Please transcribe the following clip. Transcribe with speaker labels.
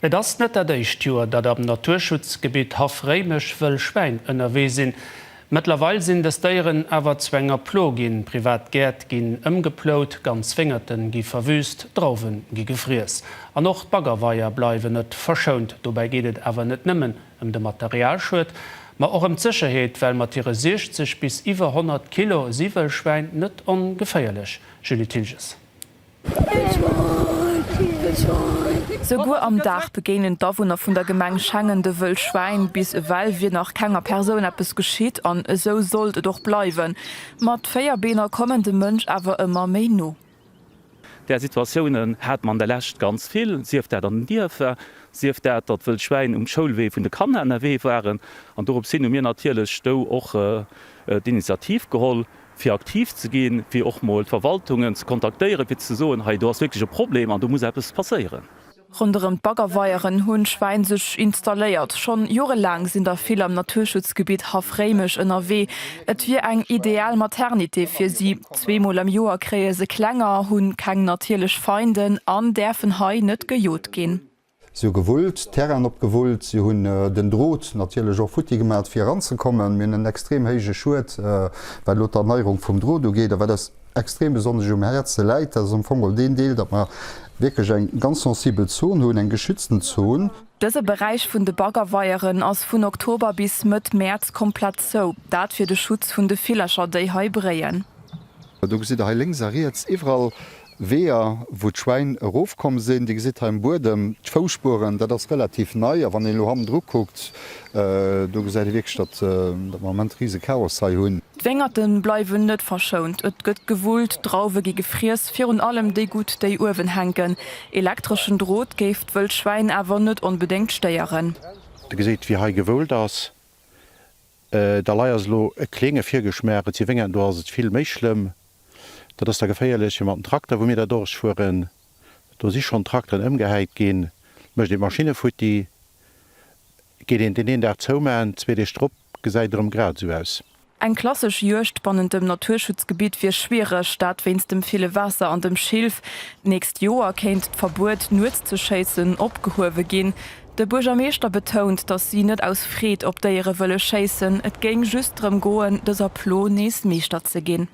Speaker 1: Et ass net der Deichtürer, dat am Naturschutzgebiet Hafrémech wëll Schwein ënnerwee sinn. Mittlerweile sind des Deieren awer zwänger Plogin, Privatgärt gin ëmgeplot, ganz Fingerten gi verwüst, Drauwen gi gefries. An noch Baggerweier bleiwe net verschont, dobei gehtet awer net nimmen de Materialschut, ma auch Sicherheet, weil mat 60 bis iwwer 100 Kilo Siewelschwein net ongeféierlech. Julie Tilges.
Speaker 2: Sogur am Dach begenen Dawohner vun der Gemeng Schengen de wëll Schwein bis well wie nach kenger Person appes geschieet an so sollt doch bleiwen. Mat Féierbener kommen de Mënsch awer ëmmer méi no.
Speaker 3: Der Situationen hat man der Lächt ganz viel. Sieft dat an Dierfer, sieft dat wëll Schwein Schulwee vun de Kanne NRW waren. An dorop sinn mir natierlech Sto och d'Initiativ geholl, fir aktiv zu gehen, wie auch mal Verwaltungen zu kontaktieren, wie zu sagen, hey, du hast wirklich ein Problem und du musst etwas passieren.
Speaker 2: Rund Baggerweieren hunn Schwein sech installéiert. Schon jorelang sind der viel am Naturschutzgebiet Hafrémech NRW. Et wie eng ideal Maternité fir sie. 2-mal am Joer kree se klenger, hunn keng natierlech Feinden an derfen Hai net gejot gin.
Speaker 4: Sie gewollt, Terran opgewollt, sie hunn den Drot natürlich auch futti gemerkt fir ranzukommen, mit en extrem heige Schut, weil Lot Erneuerung vom Drot geht, da war das extrem besonders Herze Leiit, also Fogel den Deel, dat man wirklich eng ganz sensibel Zon hunn eng geschützten Zon.
Speaker 2: Dëse Bereich vun de Baggerweieren ass vun Oktober bis mit März komplett so, dat fir de Schutz vun de Villacher déi Hai breien.
Speaker 4: Du si der links jetzt überall Wehr, wo d'Schwein raufkommen sind, die sieht im Boden Fausspuren, das relativ neu, aber wenn ihr am Druck guckt, du seid wirklich statt Moment riesige Chaos sei hun.
Speaker 2: D'Wängerten bleiwen net verschont. Et gëtt gewollt, Drauwe gi gefries, fir un allem déi gut déi Uwen henken. Elektrischen Drot geft wëll Schwein awer net unbedingt steieren.
Speaker 5: Du seht wie ha gewollt ass. Da leierslo e klenge fir geschmert, sie wingen du hast viel méch schlimm. Dat ist der geféierlech mat dem Traktor, wo mir der durchfuhren, do sich schon Traktoren ëmgeheit gin, mech die Maschine futti, geht den der Zoumen, zwe Strupp gesäit Grad so aus.
Speaker 2: Ein klassisch Jürcht spannend dem Naturschutzgebiet wie schwere Stadt wenn's dem viele Wasser an dem Schilf. Nächst Joar kennt Verbot nur zu chasen opgehowe gin. Der Bürgermeister betont, dass sie net aus Fried op der ihre Wölle chasen, et ging just drum goen, dass Plo nächst Meester ze gin.